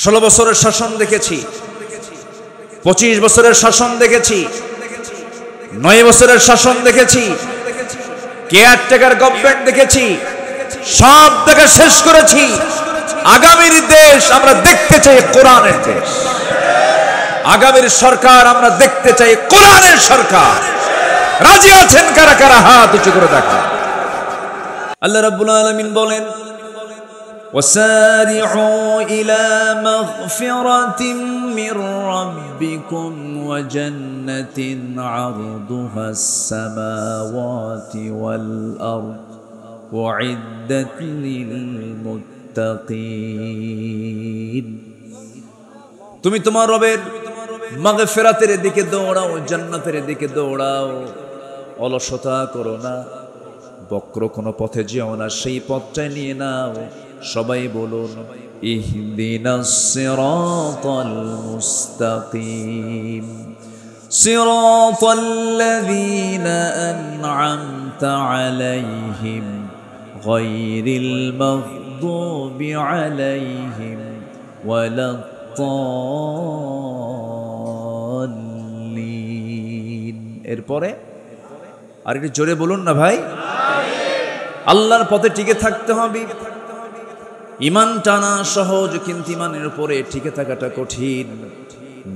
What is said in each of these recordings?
16 বছরের শাসন দেখেছি, 25 বছরের শাসন দেখেছি, 9 বছরের শাসন দেখেছি, কেয়ারটেকার গভর্নমেন্ট দেখেছি, সব দেখা শেষ করেছি। আগামীর দেশ আমরা দেখতে চাই কোরআনের দেশ। আগামীর সরকার আমরা দেখতে চাই কোরআনের সরকার। রাজি আছেন কারা কারা? হাত উঁচু করে দেখা। আল্লাহ রাব্বুল আলামিন বলেন, وسارعوا إلى مغفرة من ربكم وجنة عرضها السماوات والأرض وعدت للمتقين। তুমি তোমার রবের মাগফিরাতের দিকে দৌড়াও, জান্নাতের দিকে দৌড়াও, অলসতা করো না, বক্র কোনো পথে যেও না, সেই পথটাই নিয়ে নাও। সবাই বলুন, ইহদিনাস সিরাতাল মুস্তাকিম সিরাতাল্লাযীনা আন'আমতা আলাইহিম গায়রিল মাগদুবি আলাইহিম ওয়ালাদ-দাল্লিন। এরপরে আর একটু জোরে বলুন না ভাই। আল্লাহর পথে টিকে থাকতে হবে। ইমান টানা সহজ, কিন্তু ইমানের উপরে টিকে থাকাটা কঠিন।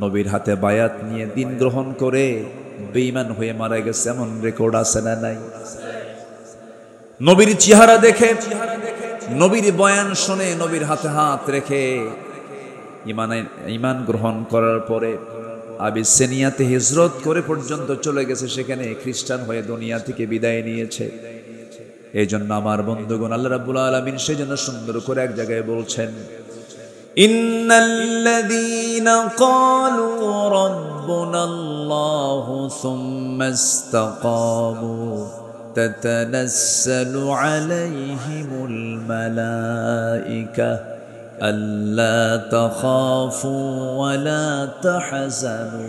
নবীর হাতে বায়াত নিয়ে দিন গ্রহণ করে বেঈমান হয়ে মারা গেছে এমন রেকর্ড আছে না নাই? নবীর চেহারা দেখে, নবীর বয়ান শুনে, নবীর হাতে হাত রেখে ইমান গ্রহণ করার পরে আবিসিনিয়াতে হিজরত করে পর্যন্ত চলে গেছে, সেখানে খ্রিস্টান হয়ে দুনিয়া থেকে বিদায় নিয়েছে। এই জন্য আমার বন্ধুগণ, আল্লাহ রাব্বুল আলামিন সেজন্য সুন্দর করে এক জায়গায় বলছেন, ইন্নাল্লাযীনা ক্বালু রাব্বুনাল্লাহু সুম্মা ইসতাকামু তাতানাসসালু আলাইহিমুল মালায়েকা আল্লা তাখাফু ওয়া লা তাহজানু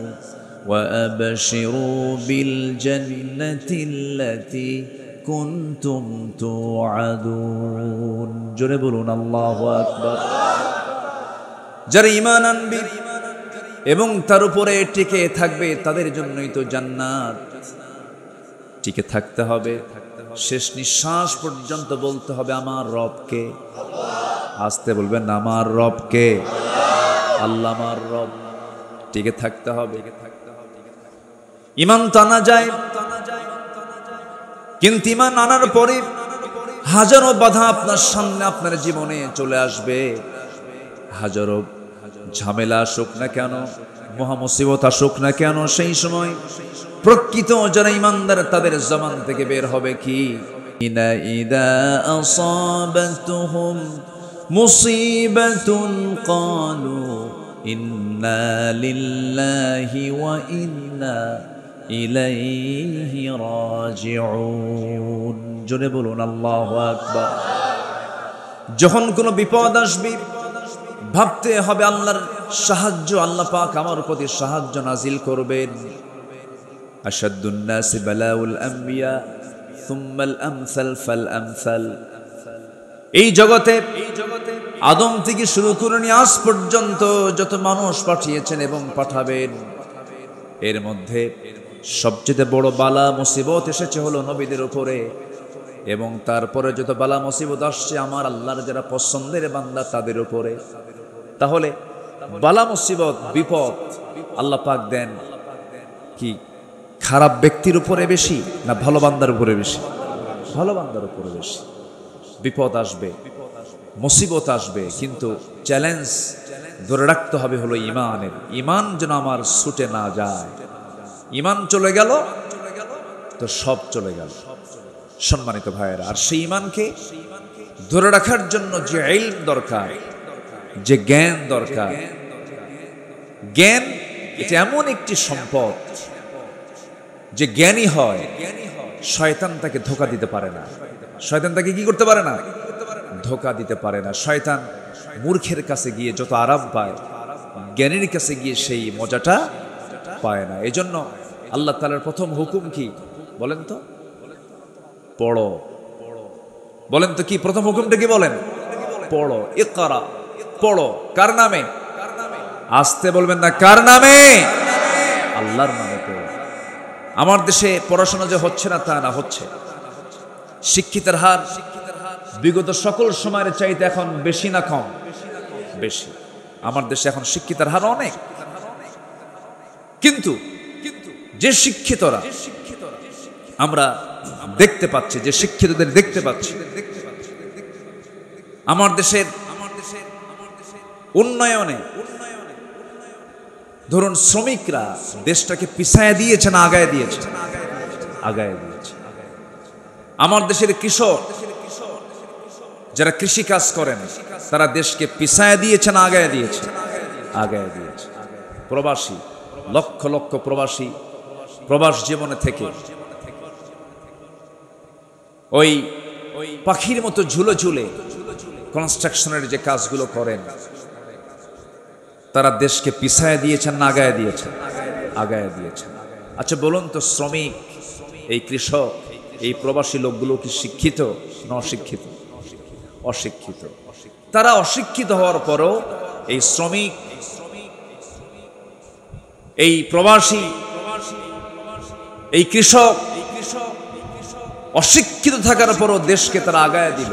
ওয়া আবশিরু বিল জান্নাতিল্লাতী কুনতুম তুআদুন। জোরে বলুন আল্লাহু আকবার। যারা ঈমান আনবে এবং তার উপরে টিকে থাকবে তাদের জন্যই তো জান্নাত। টিকে থাকতে হবে, শেষ নিঃশ্বাস পর্যন্ত বলতে হবে আমার রবকে। আস্তে বলবেন, আমার রবকে। আল্লাহ আমার রব। টিকে থাকতে হবে। ঈমান তো আনা যায়, কিন্তু ঈমান আনার পরে হাজারো বাধা আপনার সামনে, আপনার জীবনে চলে আসবে। হাজারো ঝামেলা আসুক না কেন, মহামুসিবত আসুক না কেন, সেই সময় প্রকৃত যারা ঈমানদার তাদের জবান থেকে বের হবে কি, ইদা আসাবাতুহুম মুসিবাতুন ক্বালু ইন্না লিল্লাহি ওয়া ইন্না ইলাইহি রাজিউন। জোরে বলুন আল্লাহু আকবার। যখন কোনো বিপদ আসবে ভাবতে হবে আল্লাহর সাহায্য, আল্লাহ পাক আমার প্রতি সাহায্য নাজিল করবেন। আশাদ্দুন নাসি বালাউল আম্বিয়া সুম্মাল আমসাল ফাল আমসাল। এই জগতে আদম থেকে শুরু করে নিয়ে আজ পর্যন্ত যত মানুষ পাঠিয়েছেন এবং পাঠাবেন, এর মধ্যে সবচেয়ে বড় বালা মুসিবত এসেছে হলো নবীদের উপরে, এবং তারপরে যত বালা মুসিবত আসছে আমার আল্লাহর যারা পছন্দের বান্দা তাদের উপরে। তাহলে বালা মুসিবত বিপদ আল্লাহ পাক দেন কি খারাপ ব্যক্তির উপরে বেশি না ভালো বান্দার উপরে বেশি? ভালো বান্দার উপরে বেশি। বিপদ আসবে, মুসিবত আসবে, কিন্তু চ্যালেঞ্জ ধরে রাখতে হবে হলো ঈমানের। ঈমান যেন আমার ছুটে না যায়। ঈমান চলে গেল তো সব চলে গেল। সম্মানিত ভাইয়েরা, আর সেই ঈমানকে ধরে রাখার জন্য যে ইলম দরকার, যে জ্ঞান দরকার, জ্ঞান এটা এমন একটি সম্পদ যে জ্ঞানী হয় শয়তান তাকে ধোঁকা দিতে পারে না। শয়তান তাকে কি করতে পারে না? ধোঁকা দিতে পারে না। শয়তান মূর্খের কাছে গিয়ে যত আরাম পায়, জ্ঞানীর কাছে গিয়ে সেই মজাটা পায় না। এজন্য আল্লাহ তাআলার প্রথম হুকুম কি বলেন তো? পড়ো। বলেন তো কি প্রথম হুকুমটা কি বলেন? পড়ো। ইকরা, পড়ো। কার নামে? আসতে বলবেন না, কার নামে? আল্লাহর নামে। আমার দেশে পড়াশোনা যে হচ্ছে না তা না, হচ্ছে। শিক্ষিতের হার বিগত সকল সময়ের চাইতে এখন বেশি না কম? বেশি। আমার দেশে এখন শিক্ষিতের হার অনেক, কিন্তু যে শিক্ষিতরা আমরা দেখতে পাচ্ছি, যে শিক্ষিতদের দেখতে পাচ্ছি, আমার দেশের উন্নয়নে ধরুন শ্রমিকরা দেশটাকে পিছায় দিয়েছে না আগায় দিয়েছে? আগায় দিয়েছে। আমার দেশের কৃষক যারা কৃষি কাজ করেন তারা দেশকে পিছায় দিয়েছে না আগায় দিয়েছে? আগায় দিয়েছে। প্রবাসী, লক্ষ লক্ষ প্রবাসী প্রবাস জীবনে থেকে ওই পাখির মতো ঝুলে ঝুলে কনস্ট্রাকশনের যে কাজগুলো করেন, তারা দেশকে পিছায় দিয়েছেন না আগায় দিয়েছেন? আগায় দিয়েছেন। আচ্ছা বলুন তো, শ্রমিক, এই কৃষক, এই প্রবাসী লোকগুলো কি শিক্ষিত না অশিক্ষিত? অশিক্ষিত। তারা অশিক্ষিত হওয়ার পরও এই শ্রমিক, এই প্রবাসী, এই কৃষক অশিক্ষিত থাকার পরও দেশকে তারা আগায় দিল,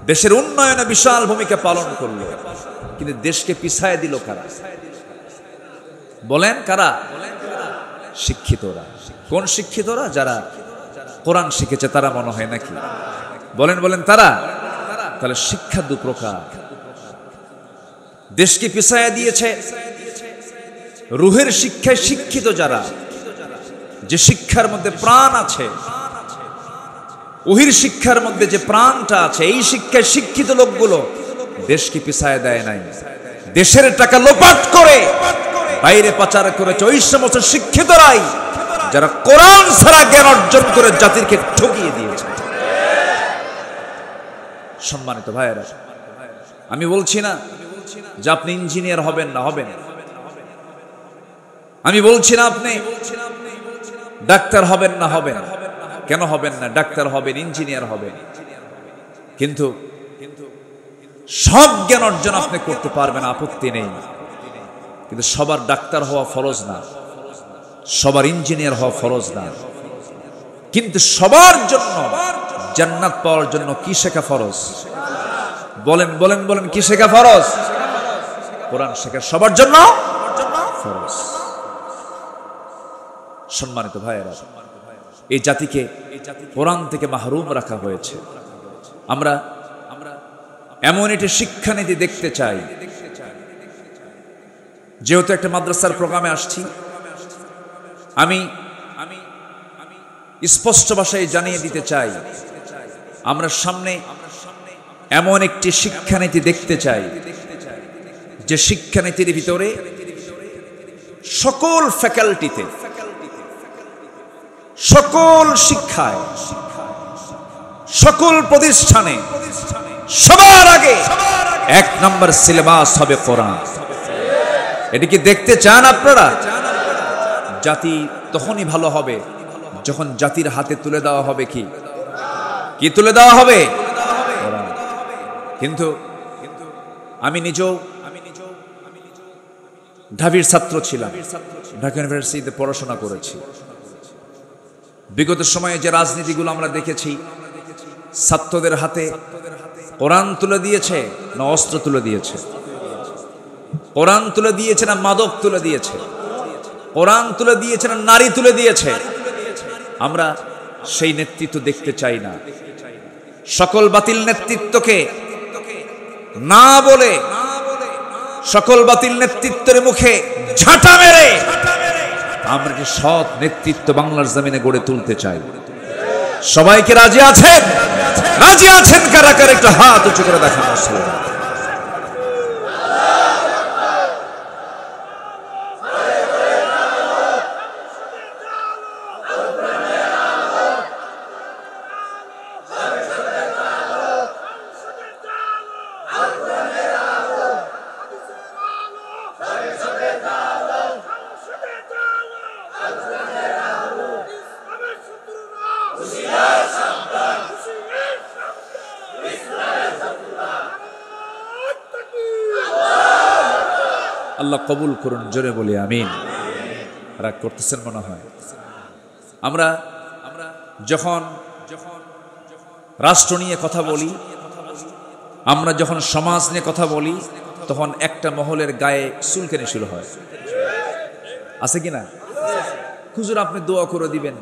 দেশের উন্নয়নে বিশাল ভূমিকা পালন করলো, কিন্তু দেশকে পিছায় দিল কারা? বলেন কারা? শিক্ষিতরা। কোন শিক্ষিতরা? যারা কোরআন শিখেছে তারা মনে হয় নাকি? বলেন বলেন তারা। তাহলে শিক্ষা দু প্রকার। দেশকে পিছায় দিয়েছে রুহের শিক্ষায় শিক্ষিত যারা, যে শিক্ষার মধ্যে প্রাণ আছে, ওহির শিক্ষার মধ্যে যে প্রাণটা আছে, এই শিক্ষায় শিক্ষিত লোকগুলো দেশকে পিছায় দেয় নাই। দেশের টাকা লোপাট করে বাইরে পাচার করেছে ওই সমস্ত শিক্ষিতরাই যারা কোরআন ছাড়া জ্ঞান অর্জন করে জাতিকে ঠকিয়ে দিয়েছে। সম্মানিত ভাইয়েরা, আমি বলছি না যে আপনি ইঞ্জিনিয়ার হবেন না, হবেন। আমি বলছি না আপনি ডাক্তার হবেন না, হবেন। কেন হবেন না? ডাক্তার হবেন, ইঞ্জিনিয়ার হবেন, কিন্তু সব জ্ঞান অর্জন আপনি করতে পারবেন, আপত্তি নেই। কিন্তু সবার ডাক্তার হওয়া ফরজ না, সবার ইঞ্জিনিয়ার হওয়া ফরজ না। কিন্তু সবার জন্য জান্নাত পাওয়ার জন্য কি শেখা ফরজ? বলেন বলেন বলেন, কি শেখা ফরজ? কোরআন শেখা সবার জন্য ফরজ। সম্মানিত ভাইয়েরা, এই জাতিকে কোরআন থেকে মাহরুম রাখা হয়েছে। আমরা এমন একটি শিক্ষানীতি দেখতে চাই। যেহেতু একটা মাদ্রাসার প্রোগ্রামে আসছি, আমি স্পষ্ট ভাষায় জানিয়ে দিতে চাই, আমরা সামনে এমন একটি শিক্ষানীতি দেখতে চাই যে শিক্ষানীতির ভিতরে সকল ফ্যাকাল্টিতে, সকল শিক্ষায়, সকল প্রতিষ্ঠানে সবার আগে এক নম্বর সিলেবাস হবে কোরআন। এটা কি দেখতে চান আপনারা? জাতি তখনই ভালো হবে যখন জাতির হাতে তুলে দেওয়া হবে কি তুলে দেওয়া হবে? কোরআন। কিন্তু আমি নিজেও ঢাবির ছাত্র ছিলাম, ঢাকা ইউনিভার্সিটিতে পড়াশোনা করেছি। বিগত সময়ে যে রাজনীতিগুলো আমরা দেখেছি, ছাত্রদের হাতে কোরআন তুলে দিয়েছে না অস্ত্র তুলে দিয়েছে? কোরআন তুলে দিয়েছে না মাদক তুলে দিয়েছে? কোরআন তুলে দিয়েছে না নারী তুলে দিয়েছে? আমরা সেই নেতৃত্ব দেখতে চাই না। সকল বাতিল নেতৃত্বকে না বলে, সকল বাতিল নেতৃত্বের মুখে ঝাঁটা মেরে আমরা যে সৎ নেতৃত্ব বাংলার জমিনে গড়ে তুলতে চাই। সবাইকে রাজি আছেন? রাজি আছেন কারা কারা? একটা হাত উঁচু করে দেখান। আল্লাহ কবুল করুন, জোরে বলি আমিন। রাগ করতেছেন মনে হয়। আমরা যখন রাষ্ট্র নিয়ে কথা বলি, আমরা যখন সমাজ নিয়ে কথা বলি, তখন একটা মহলের গায়ে চুলকানি শুরু হয়, আছে কি না? হুজুর আপনি দোয়া করে দিবেন,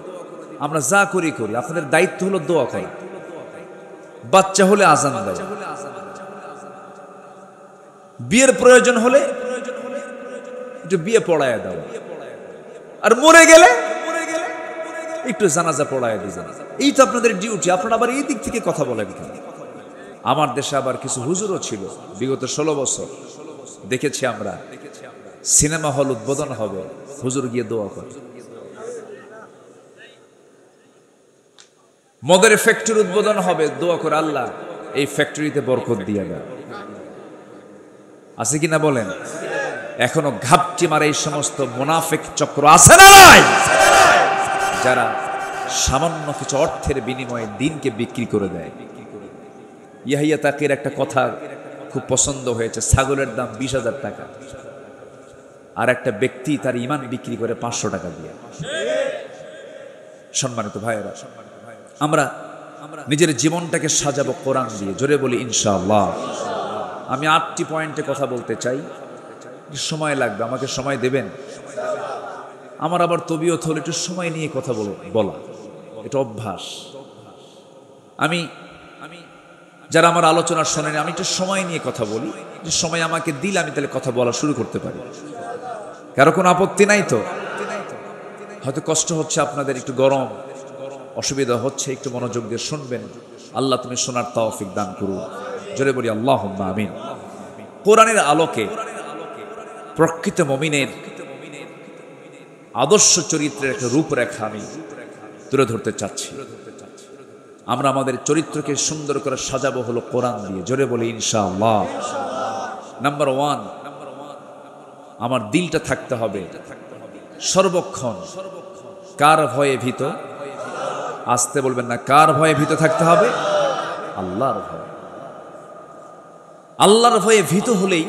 আমরা যা করি করি, আপনাদের দায়িত্ব হলো দোয়া করা। বাচ্চা হলে আজান দেয়, বিয়ের প্রয়োজন হলে একটু বিয়ে পড়ায় দাও, আর মরে গেলে একটু জানাজা পড়ায় দিবেন। এই তো আপনাদের ডিউটি। আপনারা আবার এই দিক থেকে কথা বলেন কেন? আমার দেশে আবার কিছু হুজুরও ছিল, বিগত 16 বছর দেখেছি আমরা, সিনেমা হল উদ্বোধন হবে, হুজুর গিয়ে দোয়া করে। মদের ফ্যাক্টরি উদ্বোধন হবে, দোয়া করে আল্লাহ এই ফ্যাক্টরিতে বরকত দিয়ে দেয়। আছে কিনা বলেন? এখনো ঘাপটি মারে এই সমস্ত মুনাফিক চক্র আছে না নাই, যারা সামান্য কিছু অর্থের বিনিময়ে দিনকে বিক্রি করে দেয়। ইয়াহিয়া তাকির একটা কথা খুব পছন্দ হয়েছে, ছাগলের দাম 20,000 টাকা, আর একটা ব্যক্তি তার ঈমান বিক্রি করে 500 টাকা দিয়ে। সম্মানিত ভাইয়েরা, আমরা নিজের জীবনটাকে সাজাবো কোরআন দিয়ে, জোরে বলি ইনশাআল্লাহ। আমি 8টি পয়েন্টে কথা বলতে চাই, সময় লাগবে, আমাকে সময় দেবেন? আমার আবার তবিয়ত হলো একটু সময় নিয়ে কথা বলা, এটা অভ্যাস। আমি যারা আমার আলোচনা শোনেন, আমি একটু সময় নিয়ে কথা বলি, যে সময় আমাকে দিলে আমি তাহলে কথা বলা শুরু করতে পারি। কারো কোনো আপত্তি নাই তো? হয়তো কষ্ট হচ্ছে আপনাদের, একটু গরম, অসুবিধা হচ্ছে, একটু মনোযোগ দিয়ে শুনবেন। আল্লাহ তুমি শোনার তৌফিক দান করুন, জোরে বলি আল্লাহুম্মা আমিন। কোরআনের আলোকে প্রকৃত মুমিনের আদর্শ চরিত্রের একটা রূপরেখা আমি তুলে ধরতে চাচ্ছি। আমরা আমাদের চরিত্রকে সুন্দর করে সাজাবো হলো কোরআন দিয়ে, জোরে বলি ইনশাআল্লাহ। নাম্বার 1, আমার দিলটা থাকতে হবে সর্বক্ষণ কার ভয়ে ভীত? আসতে বলবেন না, কার ভয়ে ভীত থাকতে হবে? আল্লাহর ভয়। আল্লাহর ভয়ে ভীত হলেই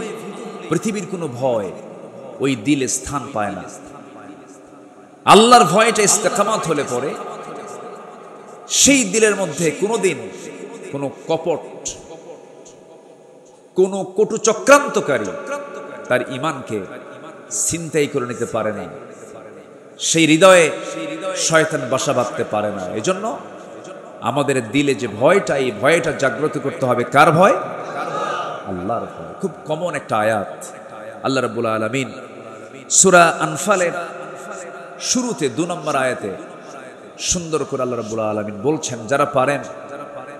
পৃথিবীর কোনো ভয় ওই দিলে স্থান পায় না। আল্লাহর ভয়টা ইস্তেকামাত হলে পরে সেই দিলের মধ্যে কোনোদিন কোনো কপট, কোনো কটু চক্রান্তকারী তার ঈমানকে ছিনতাই করে নিতে পারে না। সেই হৃদয়ে শয়তান বাসা বাঁধতে পারে না। এজন্য আমাদের দিলে যে ভয়টা, এই ভয়টা জাগ্রত করতে হবে। কার ভয়? আল্লাহর ভয়। খুব কমন একটা আয়াত। আল্লাহ রাব্বুল আলামিন সূরা আনফালের শুরুতে 2 নম্বর আয়াতে সুন্দর করে আল্লাহ রাব্বুল আলামিন বলছেন, যারা পারেন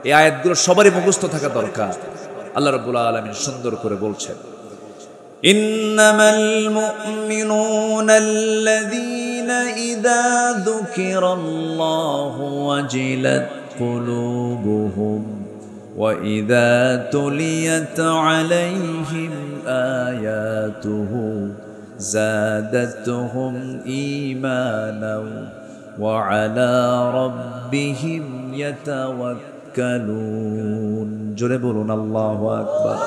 এই আয়াতগুলো সবারই মুখস্থ থাকা দরকার। আল্লাহ রাব্বুল আলামিন সুন্দর করে বলছেন, ইন্নামাল মুমিনুনা আল্লাযীনা ইযা যুকিরাল্লাহু ওয়াজিলাত কুলুবুহুম ওয়া ইযা তুলিয়াত আলাইহিম আয়াতুহু যাদাতুহুম ঈমানাও ওয়া আলা রাব্বিহিম ইয়াতাওয়াক্কালুন। জোরে বলুন আল্লাহু আকবার।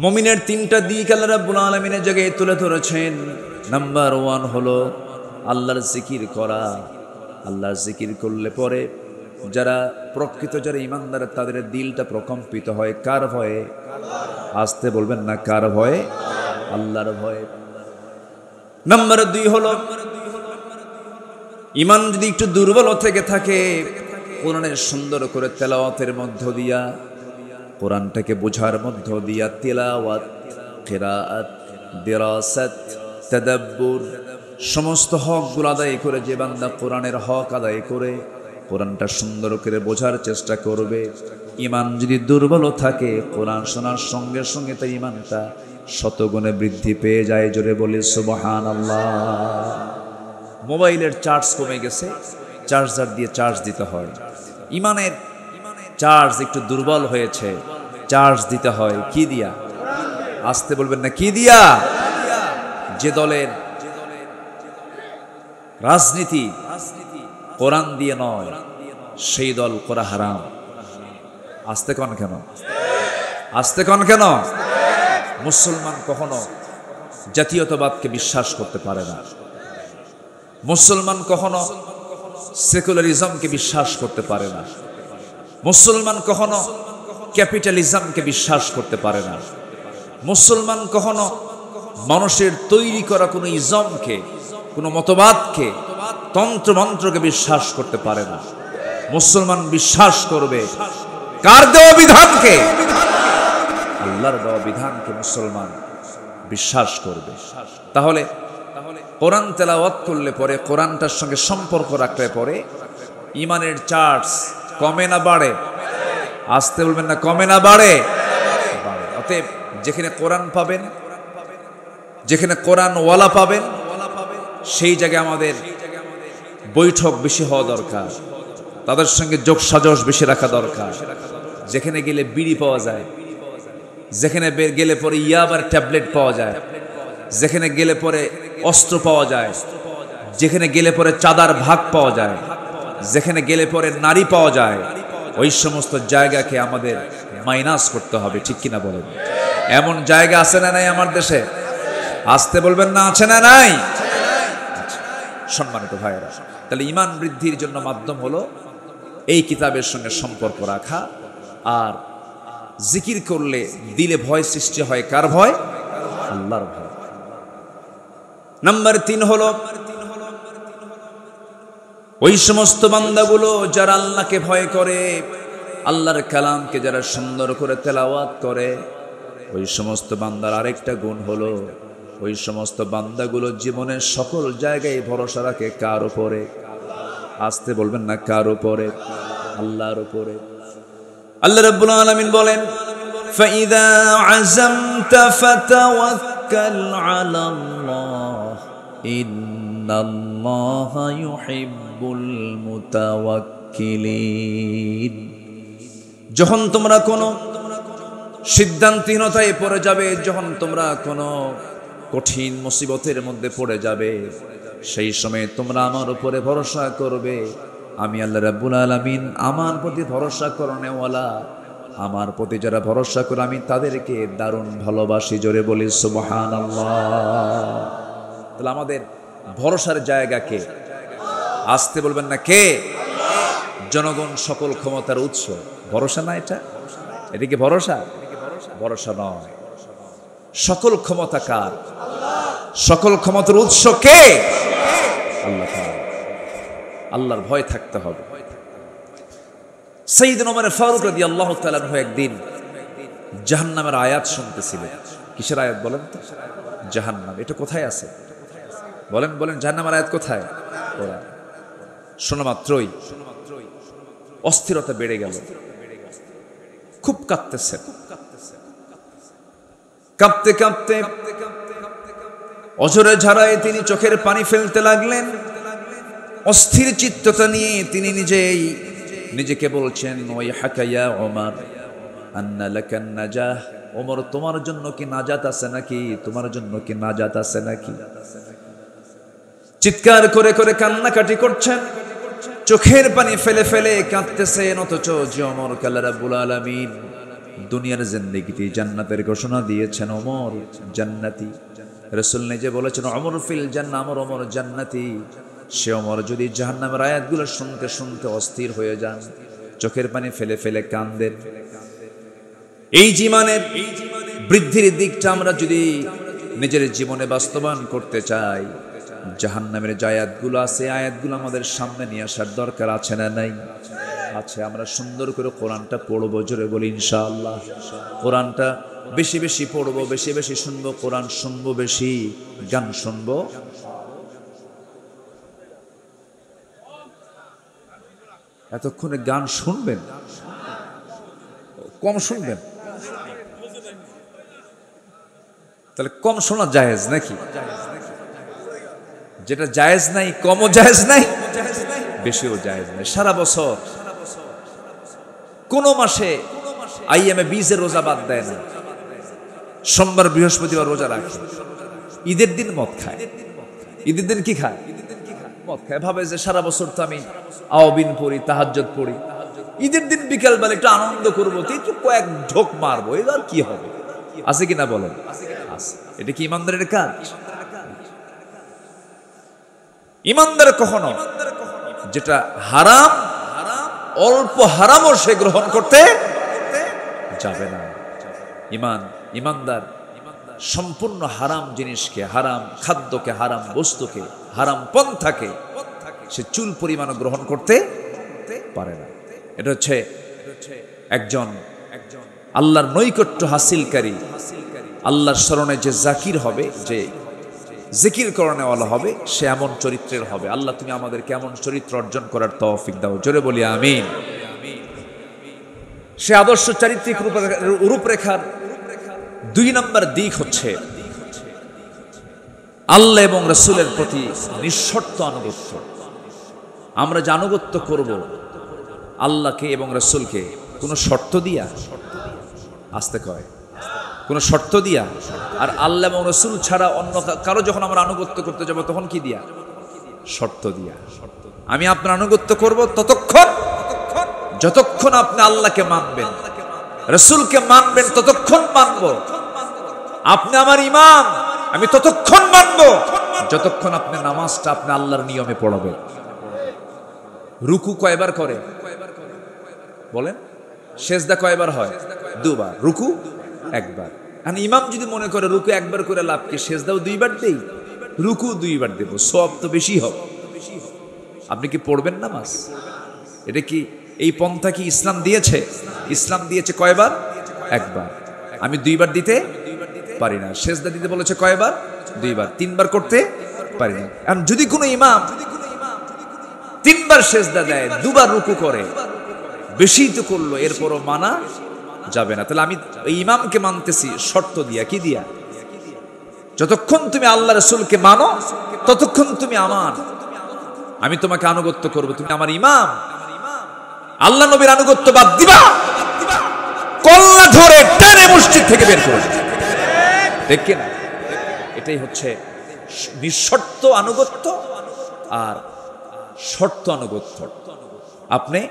মুমিনের 3টা দিক আল্লাহ রাব্বুল আলামিনের জায়গায় তুলে ধরেছেন। নাম্বার 1 হলো আল্লাহর জিকির করা। আল্লাহর জিকির করলে পরে যারা প্রকৃত যারা ঈমানদার, তাদের দিলটা প্রকম্পিত হয়। কার ভয়ে? আসতে বলবেন না, কার ভয়ে? আল্লাহর ভয়ে। নাম্বার 2 হলো ঈমান যদি একটু দুর্বল থেকে থাকে, কোরআনের সুন্দর করে তেলাওয়াতের মধ্য দিয়া, কোরআনটাকে বোঝার মধ্য দিয়া, তিলাওয়াত, কিরাআত, দিরাসাত, তাদাব্বুর সমস্ত হকগুলো আদায় করে যে বান্দা কোরআনের হক আদায় করে কোরআনটা সুন্দর করে বোঝার চেষ্টা করবে, ঈমান যদি দুর্বল থাকে, কোরআন শোনার সঙ্গে সঙ্গে তার ঈমানটা শতগুণে বৃদ্ধি পেয়ে যায়। জোরে বলি সুবহানাল্লাহ। মোবাইলের চার্জ কমে গেছে, চার্জার দিয়ে চার্জ দিতে হয়। ঈমানের চার্জ একটু দুর্বল হয়েছে, চার্জ দিতে হয় কি দিয়া? আসতে বলবেন না, কি দিয়া? যে দলের রাজনীতি কোরআন দিয়ে নয়, সেই দল করা হারাম। আসতে কন কেন? আসতে কন কেন? মুসলমান কখনো জাতীয়তাবাদকে বিশ্বাস করতে পারে না। মুসলমান কখনো সেকুলারিজমকে বিশ্বাস করতে পারে না। মুসলমান কখনো ক্যাপিটালিজমকে বিশ্বাস করতে পারে না। মুসলমান কখনো মানুষের তৈরি করা কোনো ইজমকে, কোনো মতবাদকে, তন্ত্রমন্ত্রকে বিশ্বাস করতে পারে না। মুসলমান বিশ্বাস করবে কার দেওয়া বিধানকে? আল্লাহর দেওয়া বিধানকে মুসলমান বিশ্বাস করবে। তাহলে কোরআন তেলাওয়াত করলে পরে, কোরআনটার সঙ্গে সম্পর্ক রাখলে পরে ইমানের চার্জ কমে না বাড়ে? আসতে বলবেন না, কমে না বাড়ে? অতএব যেখানে কোরআন পাবেন, যেখানে কোরআন ওয়ালা পাবেন, সেই জায়গায় আমাদের বৈঠক বেশি হওয়া দরকার, তাদের সঙ্গে যোগ সাজস বেশি রাখা দরকার। যেখানে গেলে বিড়ি পাওয়া যায়, যেখানে গেলে পরে ইয়াবার ট্যাবলেট পাওয়া যায়, যেখানে গেলে পরে অস্ত্র পাওয়া যায়, যেখানে গেলে পরে চাঁদার ভাগ পাওয়া যায়, যেখানে গেলে পরে নারী পাওয়া যায়, ওই সমস্ত জায়গাকে আমাদের মাইনাস করতে হবে। ঠিক কিনা বলেন? এমন জায়গা আছে না নাই আমার দেশে? আসতে বলবেন না, আছে না নাই? সম্মানিত ভাইয়েরা, তাহলে ঈমান বৃদ্ধির জন্য মাধ্যম হলো এই কিতাবের সঙ্গে সম্পর্ক রাখা। আর জিকির করলে দিলে ভয় সৃষ্টি হয়। কার ভয়? আল্লাহর ভয়। নাম্বার 3 হলো ওই সমস্ত বান্দাগুলো যারা আল্লাহকে ভয় করে, আল্লাহর কালামকে যারা সুন্দর করে তেলাওয়াত করে, ওই সমস্ত বান্দার আরেকটা গুণ হলো ওই সমস্ত বান্দাগুলো জীবনের সকল জায়গায় ভরসা রাখে কার উপরে? আসতে বলবেন না, কার উপরে? আল্লাহর উপরে। আল্লাহ রাব্বুল আলামিন বলেন, ফাইদা আযামতা ফাতাওয়াক্কাল আলাল্লাহ ইন্নাল্লাহা ইউহিব্বুল মুতাওয়াক্কিলিন। যখন তোমরা কোনো সিদ্ধান্তহীনতায় পড়ে যাবে, যখন তোমরা কোনো কঠিন মুসিবতের মধ্যে পড়ে যাবে, সেই সময় তোমরা আমার উপরে ভরসা করবে। আমি আল্লাহ রাব্বুল আলামিন আমার প্রতি ভরসা করনেওয়ালা, আমার প্রতি যারা ভরসা করে আমি তাদেরকে দারুণ ভালোবাসি। জোরে বলি সুবহানাল্লাহ। তাহলে আমাদের ভরসার জায়গা কে? আসতে বলবেন না, কে? জনগণ সকল ক্ষমতার উৎস। ভরসা না এটা? এটা কি ভরসা? ভরসা নয়। সকল ক্ষমতা কার? সকল ক্ষমতার উৎস কে? আল্লাহ। আল্লাহর ভয় থাকতে হবে। সাইয়েদনা ওমর ফারুক রাদিয়াল্লাহু তাআলা আনহু একদিন জাহান্নামের আয়াত শুনতেছিলেন। কিসের আয়াত বলেন তো? জাহান্নাম। এটা কোথায় আছে? বলেন বলেন, জাহান্নামের আয়াত কোথায়? কোরআন। শোনা মাত্রই অস্থিরতা বেড়ে গেল। খুব কাঁদতেছেন। কাঁপতে কাঁপতে অঝরে ঝরায় তিনি চোখের পানি ফেলতে লাগলেন। অস্থির চিত্ততা নিয়ে তিনি নিজেকে বলছেন, ওই হাকায়া ওমর আন্না লাকান নাজাহ। ওমর, তোমার জন্য কি নাজাত আছে নাকি? তোমার জন্য কি নাজাত আছে নাকি? চিৎকার করে করে কান্নাকাটি করছেন, চোখের পানি ফেলে ফেলে কাঁদতেছেন। অথচ যে ওমর আল্লাহ রাব্বুল আলামিন দুনিয়ার জিন্দেগিতে জান্নাতের ঘোষণা দিয়েছেন, ওমর জান্নাতি। রাসূল নিজে বলেছেন, ওমর ফিল জান্নাহ, ওমর জান্নাতি। সে ওমর যদি জাহান্নামের আয়াতগুলো শুনতে শুনতে অস্থির হয়ে যান, চোখের পানি ফেলে ফেলে কাঁদেন। এই জীবনের বৃদ্ধির দিকটা আমরা যদি নিজের জীবনে বাস্তবায়ন করতে চাই, জাহান্নামের যে আয়াতগুলো আছে, আয়াতগুলো আমাদের সামনে নিয়ে আসার দরকার আছে না নাই? আছে। আমরা সুন্দর করে কোরআনটা পড়বো। জোরে বলি ইনশাআল্লাহ। কোরআনটা বেশি বেশি পড়বো, বেশি বেশি শুনবো, কোরআন শুনবো বেশি, গান শুনবো। এতক্ষণে গান শুনবেন, কম শুনবেন? তাহলে কম শোনা জায়েজ নাকি? যেটা জায়েজ নাই, কমও জায়েজ নাই, বেশিও জায়েজ নাই। সারা বছর কোন মাসে আইএমএ 20 রোজা বাদ দেয় না। সোমবার বৃহস্পতিবার রোজা রাখে। ঈদের দিন মদ খায়। ঈদের দিন কি খায়? মদ খায়। ভাবে যে সারা বছর তো আমি আওয়াবিন পড়ি, তাহাজ্জুদ পড়ি, ঈদের দিন বিকেল বেলা একটু আনন্দ করবো, একটু কয়েক ঢোক মারবো, এবার কি হবে? আছে কিনা বলেন? এটা কি ইমানদারের কাজ? ইমানদার কখনো যেটা হারাম, অল্প হারামও সে গ্রহণ করতে যাবে না। ইমানদার সম্পূর্ণ হারাম জিনিসকে, হারাম খাদ্যকে, হারাম বস্তুকে, হারাম পন্থাকে সে চুল পরিমাণ গ্রহণ করতে পারে না। এটা হচ্ছে একজন আল্লাহর নৈকট্য হাসিলকারী, আল্লাহর স্মরণে যে জাকির হবে, যে জিকির করনেওয়ালা হবে, সে এমন চরিত্রের হবে। আল্লাহ তুমি আমাদেরকে এমন চরিত্র অর্জন করার তৌফিক দাও, জোরে বলি আমিন। সে আদর্শ চারিত্রিক রূপরেখার 2 নম্বর দিক হচ্ছে আল্লাহ এবং রাসূলের প্রতি নিঃশর্ত আনুগত্য। আমরা যে আনুগত্য করব আল্লাহকে এবং রাসূলকে, কোনো শর্ত দিয়া, আসতে কয়, কোনো শর্ত দিয়া, আর আল্লাহ এবং রাসূল ছাড়া অন্য কারো যখন আমরা আনুগত্য করতে যাব তখন কি দিয়া? শর্ত দিয়া। আমি আপনার আনুগত্য করব যতক্ষণ আপনি আল্লাহকে মানবেন, রাসূলকে মানবেন, ততক্ষণ মানব। আপনি আমার ইমাম, আমি ততক্ষণ মানব যতক্ষণ আপনি নামাজটা আপনি আল্লাহর নিয়মে পড়বেন। রুকু কয়বার করে বলেন? সেজদা কয়বার হয়? 2 বার। রুকু 1 বার। আর ইমাম যদি মনে করে রুকু 1 বার করে লাভ কি, সেজদাও 2 বার দেই, রুকু 2 বার দেব, সওয়াব তো বেশি হবে। আপনি কি পড়বেন নামাজ? এটা কি, এই পন্থা কি ইসলাম দিয়েছে? ইসলাম দিয়েছে কয়বার? 1 বার। আমি 2 বার দিতে পারি না। সেজদা দিতে বলেছে কয়বার? 2 বার। 3 বার করতে পারি না। আর যদি কোনো ইমাম 3 বার সেজদা দেয়, 2 বার রুকু করে, বেশি তো করলো, এরপরও মানা যাবে না। তাহলে আমি এই ইমামকে মানতেছি শর্ত দিয়া, কি দিয়া? যতক্ষণ তুমি আল্লাহ রাসূলকে মানো ততক্ষণ তুমি আমার, আমি তোমাকে আনুগত্য করব, তুমি আমার ইমাম। আল্লাহ নবীর আনুগত্য বাদ দিবা, কল্লা ধরে টেনে মসজিদ থেকে বের করে দেখে না। এটাই হচ্ছে নিঃশর্ত আনুগত্য আর শর্ত আনুগত্য। আপনি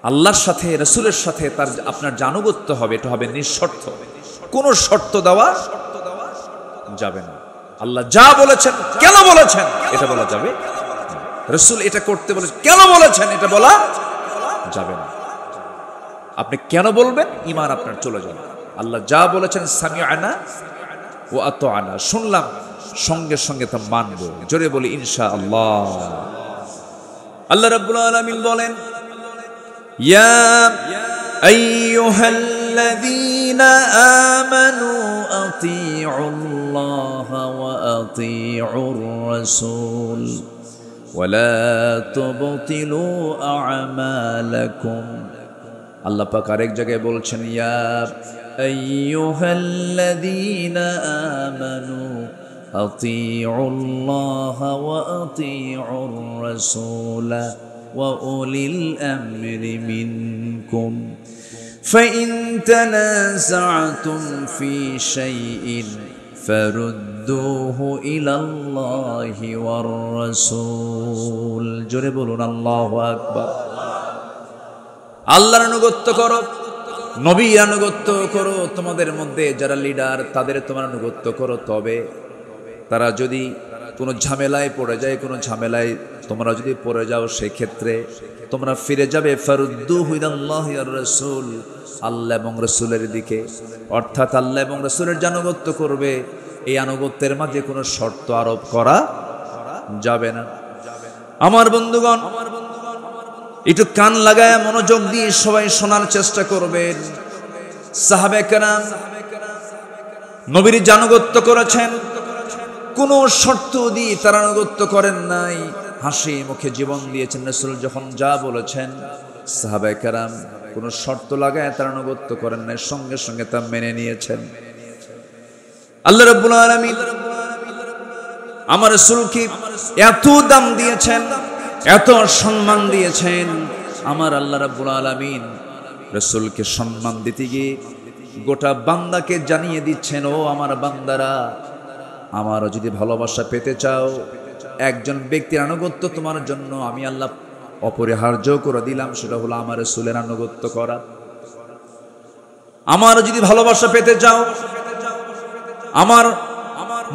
আল্লাহর সাথে, রাসূলের সাথে তার আপনার যে আনুগত্য হবে, এটা হবে নিঃশর্ত, কোনো শর্ত দেওয়া যাবে না। আল্লাহ যা বলেছেন, কেন বলেছেন, এটা বলা যাবে। রাসূল এটা করতে বলেছেন, কেন বলেছেন, এটা বলা যাবে না। আপনি কেন বলবেন, ঈমান আপনার চলে যাবে। আল্লাহ যা বলেছেন, সামি'না ওয়া আতা'না, শুনলাম, সঙ্গে সঙ্গে তা মানব। জোরে বলি ইনশাআল্লাহ। আল্লাহ রাব্বুল আলামিন বলেন, ইয়া আইয়ুহাল্লাযীনা আমানু আতিউল্লাহা ওয়া আতিউর রাসূল ওয়া লা তুবতিলু আ'মালাকুম। আল্লাহ পাক আরেক জায়গায় বলছেন, ইয়া আইয়ুহাল্লাযীনা আমানু আতিউল্লাহা ওয়া আতিউর রাসূলা ওয়া উলিল আমরি মিনকুম ফাইন তানাযা'তুম ফি শাইইন ফারুদ্দুহু ইলাল্লাহি ওয়ার রাসূল। জোরে বলুন আল্লাহু আকবার। আল্লাহর আনুগত্য করো, নবীর আনুগত্য করো, তোমাদের মধ্যে যারা লিডার তাদের তোমার আনুগত্য করো। তবে তারা যদি কোনো ঝামেলায় পড়ে যায়, কোনো ঝামেলায় তোমরা যদি পড়ে যাও, সেক্ষেত্রে তোমরা ফিরে যাবে ফারুদ্দুহু ইলাল্লাহি ওয়ার রাসূল, আল্লাহ এবং রাসূলের দিকে। অর্থাৎ আল্লাহ এবং রাসূলের যে আনুগত্য করবে, এই আনুগত্যের মাঝে কোনো শর্ত আরোপ করা যাবে না। আমার বন্ধুগণ, একটু কান লাগায় মনোযোগ দিয়ে সবাই শোনার চেষ্টা করবেন। সাহাবায়ে কেরাম নবীর যে আনুগত্য করেছেন, কোনো শর্ত দিয়ে তারা আনুগত্য করেন নাই, হাসি মুখে জীবন দিয়েছেন। রাসূল যখন যা বলেছেন, সাহাবায়ে কেরাম কোনো শর্ত লাগায় তারা আনুগত্য করেন নাই, সঙ্গে সঙ্গে তা মেনে নিয়েছেন। আল্লাহ রাব্বুল আলামিন আমার রাসূলকে এত দাম দিয়েছেন, এত সম্মান দিয়েছেন। আমার আল্লাহ রাব্বুল আলামিন রাসূলকে সম্মান দিতে গিয়ে গোটা বান্দাকে জানিয়ে দিচ্ছেন, ও আমার বান্দারা, আমারও যদি ভালোবাসা পেতে চাও, একজন ব্যক্তির আনুগত্য তোমার জন্য আমি আল্লাহ অপরিহার্য করে দিলাম, সেটা হলো আমার রাসূলের আনুগত্য করা। আমার যদি ভালোবাসা পেতে চাও, আমার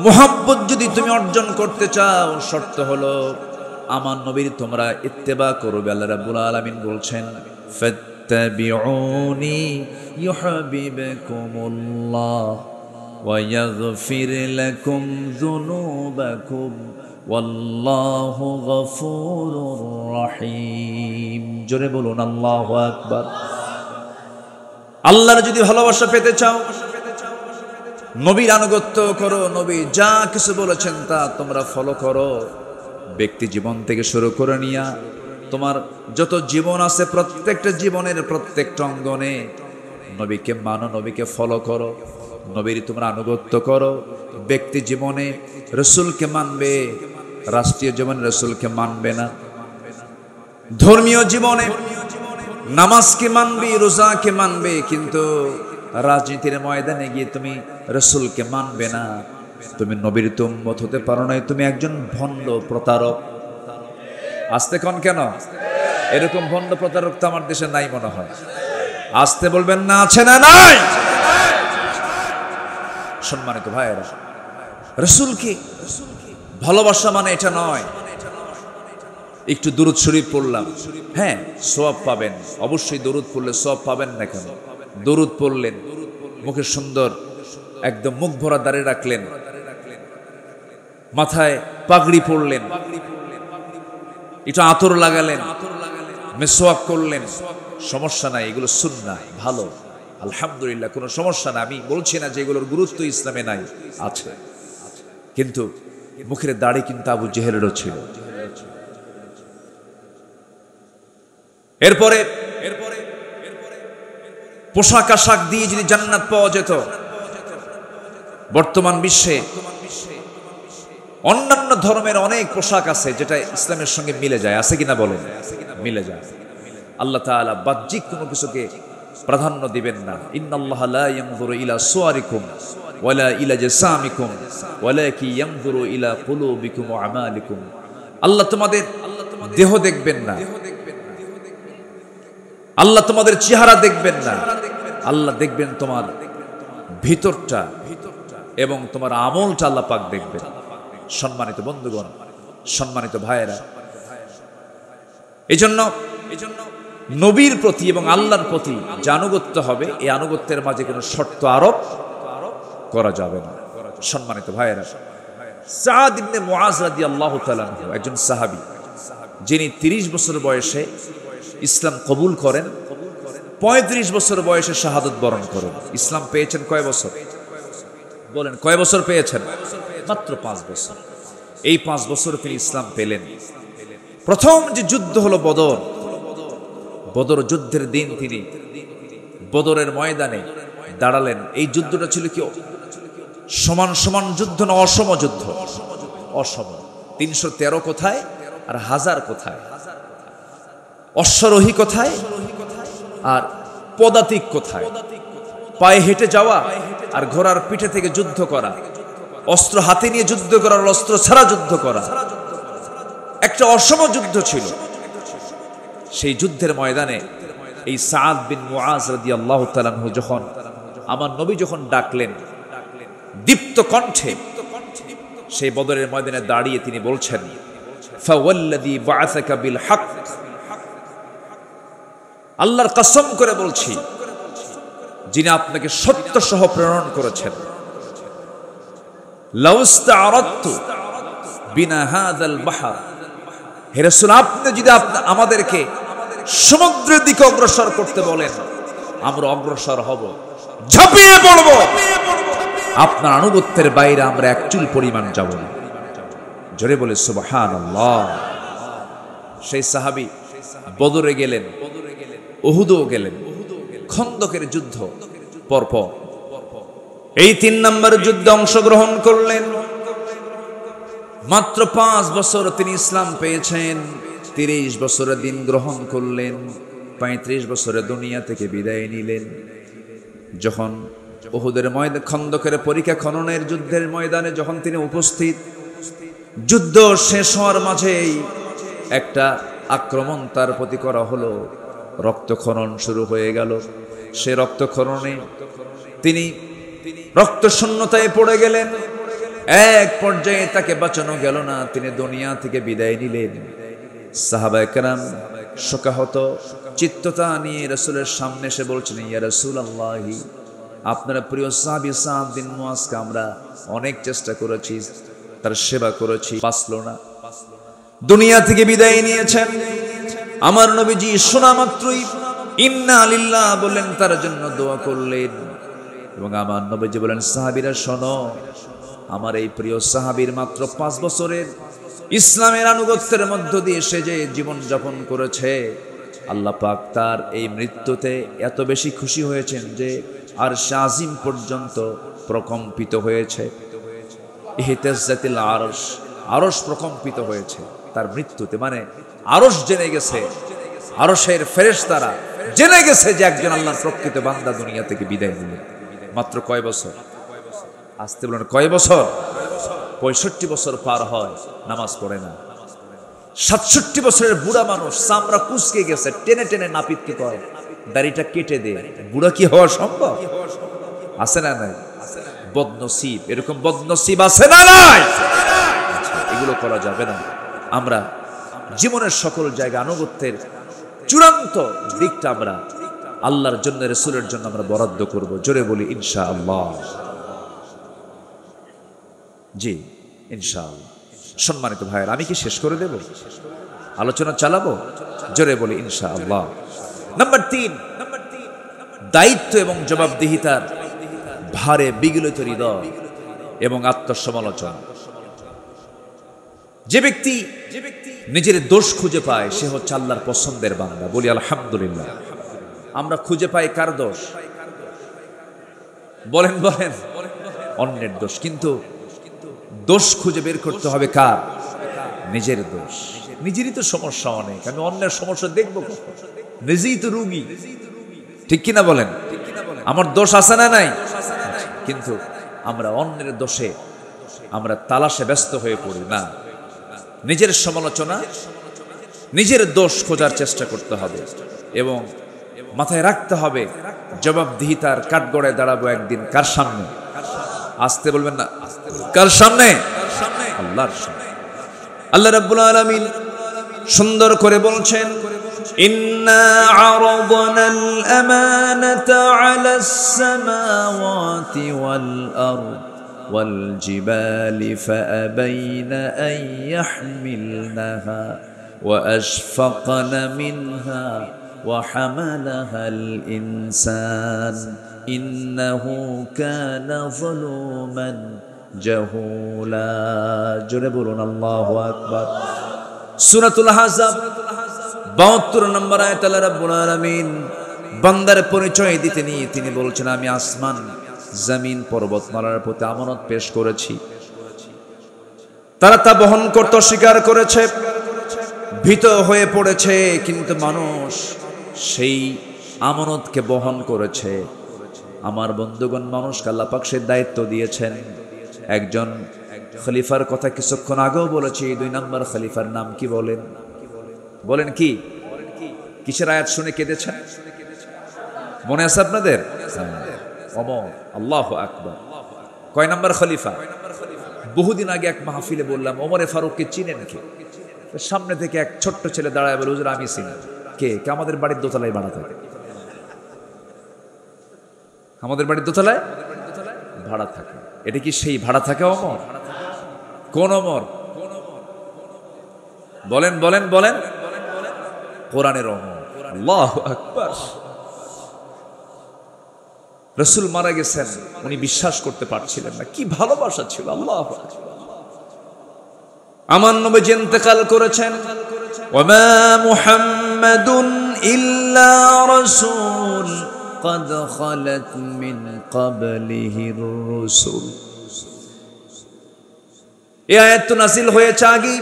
মুহাব্বত যদি তুমি অর্জন করতে চাও, শর্ত হলো আমার নবীর তোমরা ইত্তেবা করবে। আল্লাহ রাব্বুল আলামিন বলছেন, ফাত্তাবিউনি ইউহিব্বুকুমুল্লাহ ওয়া ইয়াগফির লাকুম যুনুবাকুম ওয়াল্লাহু গফুরুর রহিম। জোরে বলুন আল্লাহু আকবার। আল্লাহর যদি ভালোবাসা পেতে চাও, নবীর আনুগত্য করো, নবী যা কিছু বলেছেন তা তোমরা ফলো করো। ব্যক্তি জীবন থেকে শুরু করে নিয়া তোমার যত জীবন আছে প্রত্যেকটা জীবনের প্রত্যেকটা অঙ্গনে নবীকে মানো, নবীকে ফলো করো, নবীর তোমরা আনুগত্য করো। ব্যক্তি জীবনে রাসূলকে মানবে, রাষ্ট্রীয় জীবনে রাসূলকে মানবে না। ধর্মীয় জীবনে নামাজকে মানবে, রোজাকে মানবে, কিন্তু রাজনীতির ময়দানে গিয়ে তুমি রাসূলকে মানবে না। তুমি নবীর উম্মত হতে পারো না, তুমি একজন ভণ্ড প্রতারক। আসতে কোন কেন? এরকম ভণ্ড প্রতারক তো আমার দেশে নাই মনে হয়। আসতে বলবেন না, আছে না নাই? সম্মানিত ভাইয়েরা, রাসূলকে ভালোবাসা মানে এটা নয় একটু দুরূদ শরীফ পড়লাম, হ্যাঁ সওয়াব পাবেন, অবশ্যই দরুদ পড়লে সওয়াব পাবেন না কেন? দরুদ পড়লেন, মুখে সুন্দর একদম মুখ ভরা দাড়ি রাখলেন, মাথায় পাগড়ি পরলেন, একটু আতর লাগালেন, মেসওয়াক করলেন, সমস্যা নাই, এগুলো সুন্নাহ, ভালো, আলহামদুলিল্লাহ, কোনো সমস্যা না। আমি বলছি না যে এগুলোর গুরুত্ব ইসলামে নাই, আছে, কিন্তু মুখের দাড়ি কিন্তু আবু জেহেলেরও ছিল। এরপরে পোশাক আশাক দিয়ে যদি জান্নাত পাওয়া যেত, বর্তমান বিশ্বে অন্যান্য ধর্মের অনেক পোশাক আছে যেটা ইসলামের সঙ্গে মিলে যায়, আছে কিনা বলেন? মিলে যায়। আল্লাহ তাআলা বাহ্যিক কোনো কিছুকে প্রাধান্য দিবেন না। ইন্নাল্লাহা লা ইয়ানজুরু ইলা সুওয়ারিকুম ওয়ালা ইলা জাসামিকুম ওয়ালাকিন ইয়ানজুরু ইলা কুলুবিকুম ওয়া আমালিকুম। আল্লাহ তোমাদের দেহ দেখবেন না, আল্লাহ তোমাদের চেহারা দেখবেন না, আল্লাহ দেখবেন তোমার ভিতরটা এবং তোমার আমলটা আল্লাহ পাক দেখবেন। সম্মানিত বন্ধুগণ, সম্মানিত ভাইয়েরা, এজন্য নবীর প্রতি এবং আল্লাহর প্রতি যে আনুগত্য হবে, এই আনুগত্যের মাঝে কোনো শর্ত আরোপ করা যাবে না। সম্মানিত ভাইয়েরা, সাদ ইবনে মুআজ রাদিয়াল্লাহু তাআলা একজন সাহাবী, যিনি 30 বছর বয়সে ইসলাম কবুল করেন, 35 বছর বয়সে শাহাদত বরণ করেন। ইসলাম পেয়েছেন কয় বছর? বলেন, কয় বছর পেয়েছেন? মাত্র 5 বছর। এই 5 বছর তিনি ইসলাম পেলেন। প্রথম যে যুদ্ধ হলো বদর, বদর যুদ্ধের দিন তিনি বদরের ময়দানে দাঁড়ালেন। এই যুদ্ধটা ছিল কি সমান সমান যুদ্ধ না অসম যুদ্ধ? অসম। 313 কোথায় আর 1000 কোথায়? অশ্বারোহী কোথায় আর পদাতিক কোথায়? পায়ে হেঁটে যাওয়া আর ঘোড়ার পিঠে থেকে যুদ্ধ করা, অস্ত্র হাতে নিয়ে যুদ্ধ করা, অস্ত্র ছাড়া যুদ্ধ করা, একটা অসম যুদ্ধ ছিল। সেই যুদ্ধের ময়দানে এই সাদ বিন মুআজ রাদিয়াল্লাহু তাআলা আনহু যখন আমার নবী যখন ডাকলেন দীপ্ত কণ্ঠে, সেই বদরের ময়দানে দাঁড়িয়ে তিনি বলছেন, ফাওয়াল্লাযী বাআসাকা বিল হক, আল্লাহর কসম করে বলছি যিনি আপনাকে সত্য সহ প্রেরণ করেছেন, লাউস্তাআরাদতু বিনা হাযাল বাহর, হে রাসূল আপনি যদি আমাদেরকে সমুদ্রের দিকে অগ্রসর করতে বলেন, আমরা অগ্রসর হব, ঝাঁপিয়ে পড়ব, আপনার আনুগত্যের বাইরে আমরা এক চুল পরিমাণ যাব না। জোরে বলে সুবহানাল্লাহ। সেই সাহাবী বদরে গেলেন, উহুদও গেলেন, খন্দকের যুদ্ধ পরপর এই 3 নম্বর যুদ্ধে অংশগ্রহণ করলেন। মাত্র 5 বছর তিনি ইসলাম পেয়েছেন, 30 বছরে দিন গ্রহণ করলেন, 35 বছরে দুনিয়া থেকে বিদায় নিলেন। যখন উহুদের ময়দানে, খন্দকের পরীক্ষা খননের যুদ্ধের ময়দানে যখন তিনি উপস্থিত, যুদ্ধ শেষ হওয়ার মাঝেই একটা আক্রমণ তার প্রতি করা হলো, রক্তক্ষরণ শুরু হয়ে গেল। সে রক্তক্ষরণে তিনি রক্ত শূন্যতায় পড়ে গেলেন। এক পর্যায়ে তাকে বাঁচানো গেল না, তিনি দুনিয়া থেকে বিদায় নিলেন। সাহাবায়ে কেরাম শোকাহত চিত্ততা নিয়ে রাসূলের সামনে এসে বলছেন, ইয়া রাসূলুল্লাহ, আপনার প্রিয় সাহাবী সাদ বিন মুআজকে আমরা অনেক চেষ্টা করেছি, তার সেবা করেছি, বাঁচলো না, দুনিয়া থেকে বিদায় নিয়েছেন। আমার নবীজি শোনা মাত্রই ইন্না লিল্লাহ বললেন, তার জন্য দোয়া করলেন। এবং আমার নবীজি বলেন, সাহাবীরা শোনো, আমার এই প্রিয় সাহাবীর মাত্র 5 বছরের ইসলামের আনুগত্যের মধ্য দিয়ে সে যে জীবন যাপন করেছে, আল্লাহ পাক তার এই মৃত্যুতে এত বেশি খুশি হয়েছেন যে আরশ আজিম পর্যন্ত প্রকম্পিত হয়েছে। ইহতাজ্জাতিল আরশ, আরশ প্রকম্পিত হয়েছে তার মৃত্যুতে। মানে আরশ জেনে গেছে, আরশের ফেরেশতারা জেনে গেছে যে একজন আল্লাহর প্রকৃত বান্দা দুনিয়া থেকে বিদায় নিলেন। মাত্র কয় বছর? আসতে বলেন কয় বছর? 65 বছর পার হয়, নামাজ পড়ে না। 67 বছরের বুড়া মানুষ, চামড়া কুচকে গেছে, টেনে টেনে নাপিতকে কয় দাড়িটা কেটে দে। বুড়া কি হওয়া সম্ভব? আছে না নাই? বদনসিব, এরকম বদনসিব আছে না নাই? এগুলো করা যাবে না। আমরা জীবনের সকল জায়গা আনুগত্যের চূড়ান্ত দিকটা আমরা আল্লাহর জন্য, রাসূলের জন্য আমরা বরাদ্দ করব। জোরে বলি ইনশাআল্লাহ। জি ইনশাআল্লাহ। সম্মানিত ভাইয়ের, আমি কি শেষ করে দেব? আলোচনা চালাবো? জোরে বলি ইনশাআল্লাহ। নাম্বার 3, দায়িত্ব এবং জবাবদিহিতার ভারে বিগলিত হৃদয় এবং আত্মসমালোচনা। যে ব্যক্তি নিজের দোষ খুঁজে পায় সে হচ্ছে আল্লাহর পছন্দের বান্দা। বলি আলহামদুলিল্লাহ। আমরা খুঁজে পাই কার দোষ? বলেন বলেন, অন্যের দোষ। কিন্তু দোষ খুঁজে বের করতে হবে কার? নিজের দোষ। নিজেরই তো সমস্যা অনেক, আমি অন্যের সমস্যা দেখবো কখন? নিজেই তো রোগী, ঠিক কিনা বলেন? আমার দোষ আছে না নাই? কিন্তু আমরা অন্যের দোষে আমরা তালাশে ব্যস্ত হয়ে পড়ি না। নিজের সমালোচনা, নিজের দোষ খোঁজার চেষ্টা করতে হবে এবং মাথায় রাখতে হবে জবাবদিহিতার কাঠগড়ায় দাঁড়াবো একদিন। কার সামনে? আসতে বলবেন না, কার সামনে? আল্লাহর সামনে। আল্লাহ রাব্বুল আলামিন সুন্দর করে বলছেন, ইন্না আরাদনাল আমানাতা আলাস সামাওয়াতি ওয়াল আরদ ওয়াল জিবালি ফাআবাইনা আন ইয়াহমিলনাহা ওয়া আশফাকনা মিনহা ওয়া হামালাহাল ইনসান ইন্নাহু কানা যালুমান জাহুলা। জোরে বলুন আল্লাহু আকবার। সূরাতুল আহজাব 72 নম্বর আয়াত। আল্লাহ রাব্বুল আলামিন বান্দার পরিচয় দিতে নিয়ে তিনি বলছেন, আমি আসমান, জমিন, পর্বতমালার প্রতি আমানত পেশ করেছি, তারা তা বহন করতে অস্বীকার করেছে, ভীত হয়ে পড়েছে, কিন্তু মানুষ সেই আমানতকে বহন করেছে। আমার বন্ধুগণ, মানুষকে আল্লাহ পাক সেই দায়িত্ব দিয়েছেন। একজন খলিফার কথা কিছুক্ষণ আগেও বলেছি। 2 নম্বর খলিফার নাম কি বলেন? বলেন কি? কিসের আয়াত শুনে কেঁদেছেন? মনে আছে আপনাদের? ওমর। আল্লাহু আকবার। কয় নম্বর খলিফা? বহুদিন আগে এক মাহফিলে বললাম, ওমরে ফারুককে চিনেন কে? সামনে থেকে এক ছোট্ট ছেলে দাঁড়ায় বলে, হুজুর আমি চিনি। কে? আমাদের বাড়ির দোতলায় ভাড়া থাকে। আমাদের বাড়ির দোতলায় ভাড়া থাকে। এটা কি সেই ভাড়া থাকে ওমর? কোন ওমর? বলেন বলেন বলেন। কোরআনের ওমর। আল্লাহু আকবার। রাসূল মারা গেছেন, উনি বিশ্বাস করতে পারছিলেন না। কি ভালোবাসা ছিল! আল্লাহু আকবার। আমার নবী ইন্তেকাল করেছেন। ওয়ামা মুহাম্মাদুন ইল্লা রাসূল قد خلت من قبله الرسل। এই আয়াত তো নাযিল হয়েছে আগে,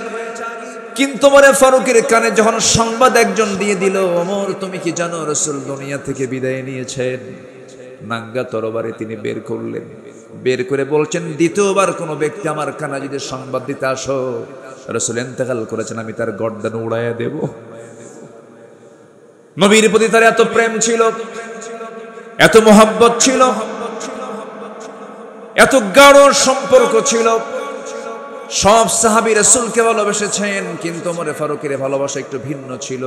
কিন্তু ওমর ফারুকের কানে যখন সংবাদ একজন দিয়ে দিল, ওমর তুমি কি জানো রাসূল দুনিয়া থেকে বিদায় নিয়েছেন, নাঙ্গা তরবারি তিনি বের করলেন। বের করে বলছেন, দ্বিতীয়বার কোনো ব্যক্তি আমার কানে যদি সংবাদ দিতে আসো রাসূল ইন্তেকাল করেছেন, আমি তার গর্দান উড়াইয়া দেব। নবীর প্রতি তার এত প্রেম ছিল। এত মোহাব্বত ছিল, এত গাঢ় সম্পর্ক ছিল। সব সাহাবী রাসূলকে ভালোবেসেছেন, কিন্তু ওমর ফারুকের ভালোবাসা একটু ভিন্ন ছিল।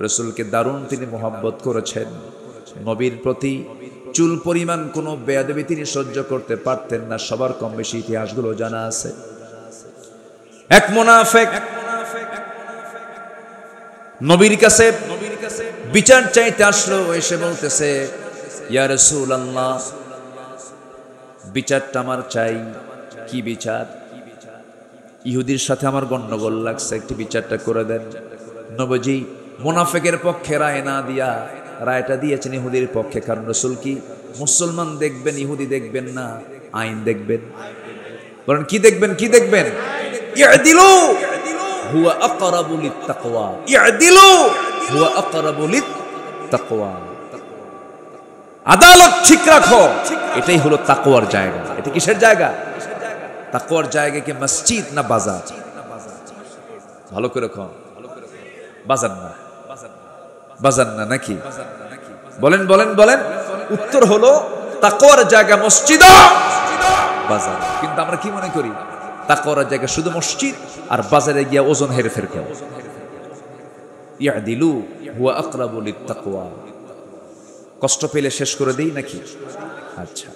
রাসূলকে দারুণ তিনি মোহাব্বত করেছেন। নবীর প্রতি চুল পরিমাণ কোনো বেয়াদবি তিনি সহ্য করতে পারতেন না। সবার কম বেশি ইতিহাসগুলো জানা আছে। এক মুনাফিক নবীর কাছে বিচার চাইতে আসলো, এসে বলতেছে, ইয়া রাসূলুল্লাহ, বিচারটা আমার চাই। কি বিচার? ইহুদির সাথে আমার গন্ডগোল লাগছে, একটি বিচারটা করে দেন। নবীজি মুনাফিকের পক্ষে রায় না দিয়া রায়টা দিয়েছেন ইহুদির পক্ষে। কারণ রাসূল কি মুসলমান দেখবেন, ইহুদি দেখবেন না, আইন দেখবেন। বলেন কি দেখবেন? কি দেখবেন? ইআদিলু হুয়া আকরাবু লিত্তাকওয়া, ইআদিলু হুয়া আকরাবু লিত্তাকওয়া। আদালত ঠিক রাখো, এটাই হলো তাকওয়ার জায়গা। এটা কিসের জায়গা? তাকওয়ার জায়গা কি মসজিদ না বাজার? ভালো করে কও। বাজার না, বাজার না নাকি? বলেন বলেন বলেন। উত্তর হলো তাকওয়ার জায়গা মসজিদ, বাজার। কিন্তু আমরা কি মনে করি? তাকওয়ার জায়গা শুধু মসজিদ, আর বাজারে গিয়া ওজন হেরফের করে। ইয়াদিলু হুয়া আকরাবু লিত্তাকওয়া। কষ্ট পেলে শেষ করে দেই নাকি? আচ্ছা,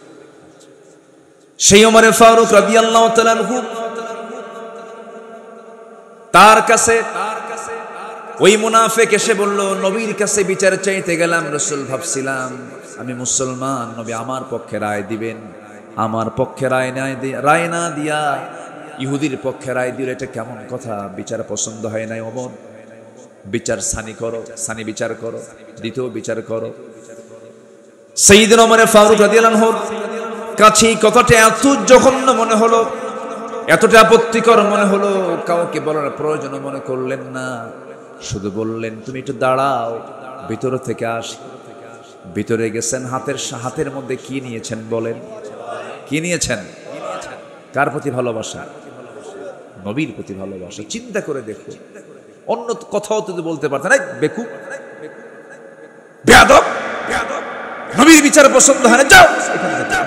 সেই ওমর ফারুক রাদিয়াল্লাহু তাআলা আনহু, তার কাছে ওই মুনাফিক এসে বলল, নবীর কাছে বিচার চাইতে গেলাম, রাসূল ভাবছিলাম আমি মুসলমান, নবী আমার পক্ষে রায় দিবেন। আমার পক্ষে রায় না দিয়া ইহুদির পক্ষে রায় দিলে এটা কেমন কথা? বিচার পছন্দ হয় নাই ওমর। বিচার সানি করো, সানি বিচার করো, দ্বিতীয় বিচার করো। সাইয়েদনা ওমর ফারুক রাদিয়াল্লাহু আনহু কাছে কথাটা এত জঘন্য মনে হলো, এতটা আপত্তিকর মনে হলো, কাউকে বলার প্রয়োজন মনে করলেন না। শুধু বললেন, তুমি একটু দাঁড়াও, ভিতর থেকে আসি। ভিতরে গেছেন, হাতের মধ্যে কি নিয়েছেন বলেন? কি নিয়েছেন? কার প্রতি ভালোবাসা? নবীর প্রতি ভালোবাসা। চিন্তা করে দেখো, অন্য কথাও তো বলতে পারতেন, এই বেকুব, বেয়াদব, নবীর বিচার পছন্দ হয় না, যাও,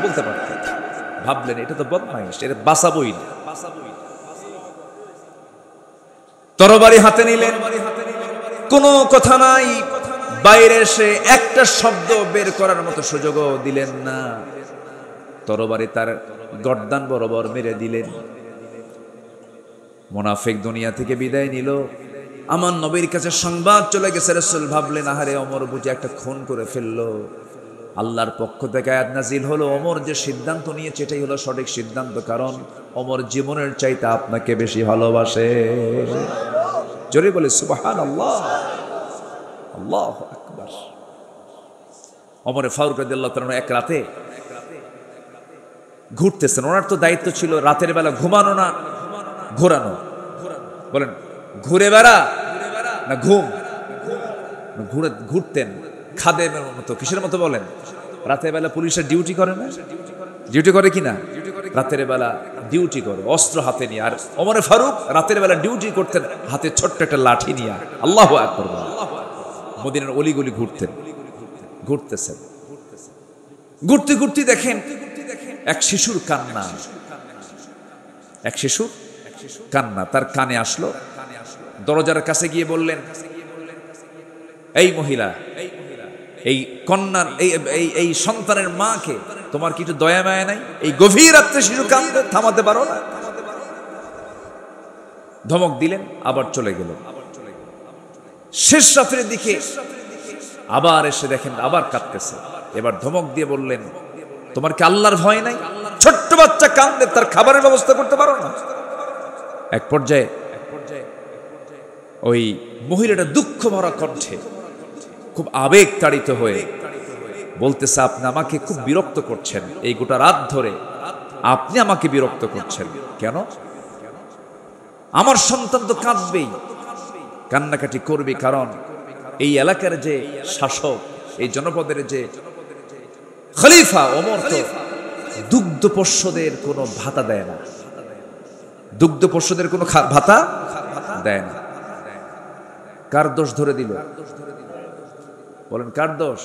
বলতে পারতেন। ভাবলেন এটা তো বদমাইশ, এটা বাঁচাবই না। তরবারি হাতে নিলেন, কোনো কথা নাই, বাইরে এসে একটা শব্দ বের করার মতো সুযোগও দিলেন না। তরবারি তার গর্দান বরাবর মেরে দিলেন। মুনাফিক দুনিয়া থেকে বিদায় নিল। আমার নবীর কাছে সংবাদ চলে গেছে। রাসূল ভাবলেন, আহারে ওমর বুঝি একটা খুন করে ফেললো। আল্লাহর পক্ষ থেকে আয়াত নাজিল হলো, ওমর যে সিদ্ধান্ত নিয়েছে এটাই হলো সঠিক সিদ্ধান্ত, কারণ ওমর জীবনের চাইতে আপনাকে বেশি ভালোবাসে। জোরে বলে সুবহানাল্লাহ, আল্লাহু আকবার। ওমর ফারুক রাদিয়াল্লাহু তাআলা এক রাতে ঘুরতেছেন। ওনার তো দায়িত্ব ছিল রাতের বেলা ঘুমানো না ঘোরানো। বলেন ঘুরে বেড়া না ঘুম? ঘুরতেন খাদেমের মতো। কিসের মতো বলেন? রাতের বেলা পুলিশের ডিউটি করে না? ডিউটি করে কিনা? রাতের বেলা ডিউটি করে অস্ত্র হাতে নিয়ে। আর ওমর ফারুক রাতের বেলা ডিউটি করতেন হাতে ছোট্ট একটা লাঠি নিয়ে। আল্লাহু আকবার। মদিনার অলিগলি ঘুরতেছেন। ঘুরতে ঘুরতে দেখেন এক শিশুর কান্না। এক শিশুর কান্না তার কানে আসলো। দরজার কাছে গিয়ে বললেন, এই মহিলা, এই কন্যার এই সন্তানের মাকে তোমার কি একটু দয়া মায়া নাই? এই গভীর রাত্রে শিশু কাঁদতে থামাতে পারো না? ধমক দিলেন, আবার চলে গেল। শেষ রাত্রের দিকে আবার এসে দেখেন আবার কাঁদতেছে। এবার ধমক দিয়ে বললেন, তোমার কি আল্লাহর ভয় নাই? ছোট্ট বাচ্চা কাঁদলে তার খাবারের ব্যবস্থা করতে পারো না? এক পর্যায়ে ওই মহিলাটা দুঃখ ভরা কণ্ঠে খুব আবেগ তাড়িত হয়ে বলতেছে, আপনি আমাকে খুব বিরক্ত করছেন। এই গোটা রাত ধরে আপনি আমাকে বিরক্ত করছেন কেন? আমার সন্তান তো কাঁদবেই, কান্নাকাটি করবে, কারণ এই এলাকার যে শাসক, এই জনপদের যে খলিফা ওমর তো দুগ্ধপোষ্যদের কোনো ভাতা দেয় না। দুগ্ধপোষ্যদের কোনো ভাতা দেয় না। কার দোষ ধরে দিল? বলেন কার দোষ?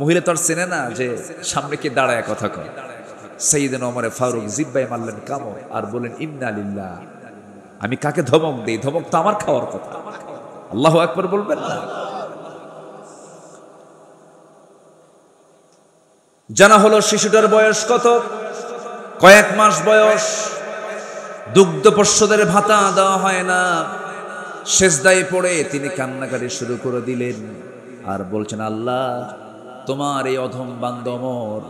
মহিলা তো আর চেনে না যে সামনে কে দাঁড়ায় কথা কয়। সাইয়েদনা ওমরে ফারুক জিব্বায় মারলেন কামড় আর বলেন ইন্না লিল্লাহ। আমি কাকে ধমক দেই? ধমক তো আমার খাওয়ার কথা। আল্লাহু আকবার বলবেন না? জানা হলো শিশুটার বয়স কত? কয়েক মাস বয়স। দুগ্ধপোষ্যদের ভাতা দেওয়া হয় না। সেজদায় পড়ে তিনি কান্নাকাটি শুরু করে দিলেন আর বলছেন, আল্লাহ তোমার এই অধম বান্দা ওমর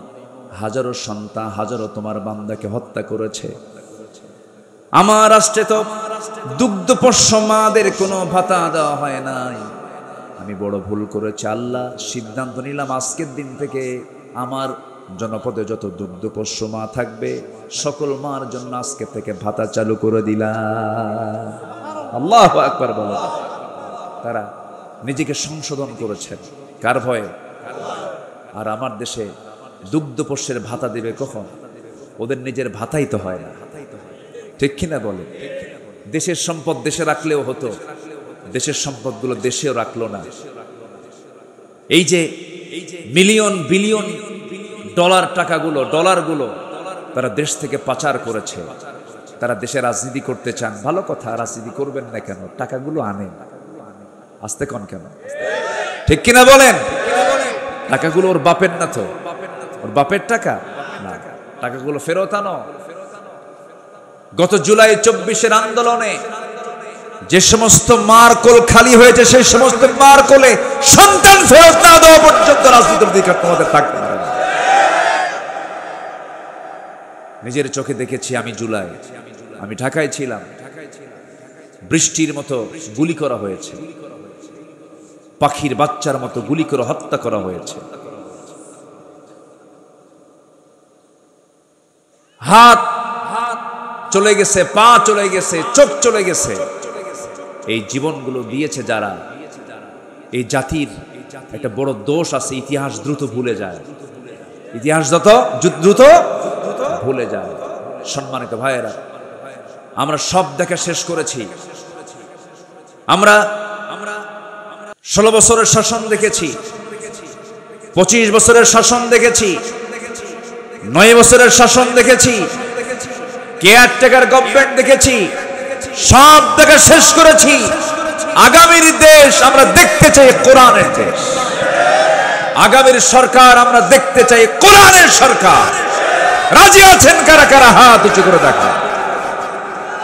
হাজারো সন্তান, হাজারো তোমার বান্দাকে হত্যা করেছে। আমার রাষ্ট্রে তো দুগ্ধপোষ্য মাদের কোনো ভাতা দেওয়া হয় নাই। আমি বড় ভুল করেছি আল্লাহ। সিদ্ধান্ত নিলাম আজকের দিন থেকে আমার জনপদে যত দুগ্ধপোষ্য মা থাকবে সকল মার জন্য আজকে থেকে ভাতা চালু করে দিলাম। আল্লাহু আকবার বলো। তারা নিজেকে সংশোধন করেছেন কার ভয়ে? আর আমার দেশে দুগ্ধপোষ্যের ভাতা দেবে কখন? ওদের নিজের ভাতাই তো হয় না, ঠিক কিনা বলে? দেশের সম্পদ দেশে রাখলেও হতো, দেশের সম্পদগুলো দেশেও রাখলো না। এই যে মিলিয়ন বিলিয়ন ডলারগুলো তারা দেশ থেকে পাচার করেছে। তারা দেশে রাজনীতি করতে চান, ভালো কথা, রাজনীতি করবেন না কেন? টাকাগুলো আনেন, আসতে কন কেন? ঠিক কিনা বলেন? টাকাগুলো ওর বাপের না তো? ওর বাপের টাকা না, টাকাগুলো ফেরত আনো। গত জুলাই 24-এর আন্দোলনে যে সমস্ত মার কোল খালি হয়েছে সেই সমস্ত মার কোলে সন্তান ফেরত না দেওয়া পর্যন্ত রাজনীতির অধিকার তোমাদের থাকতে পারে না। নিজের চোখে দেখেছি আমি জুলাই, আমি ঢাকায় ছিলাম, বৃষ্টির মতো গুলি করা হয়েছে, পাখির বাচ্চার মতো গুলি করে হত্যা করা হয়েছে। হাত চলে গেছে, পা চলে গেছে, চোখ চলে গেছে। এই জীবনগুলো দিয়েছে যারা, এই জাতির একটা বড় দোষ আছে, ইতিহাস দ্রুত ভুলে যায়। ইতিহাস দ্রুত ভুলে যায়। সম্মানিত ভাইয়েরা, আমরা সব দেখা শেষ করেছি। আমরা 16 বছরের শাসন দেখেছি, 25 বছরের শাসন দেখেছি, 9 বছরের শাসন দেখেছি, কেয়ারটেকার গভর্নমেন্ট দেখেছি, সব দেখা শেষ করেছি। আগামীর দেশ আমরা দেখতে চাই কোরআনের দেশ। আগামীর সরকার আমরা দেখতে চাই কোরআনের সরকার। রাজি আছেন কারা কারা? হাত উঁচু করে দেখা।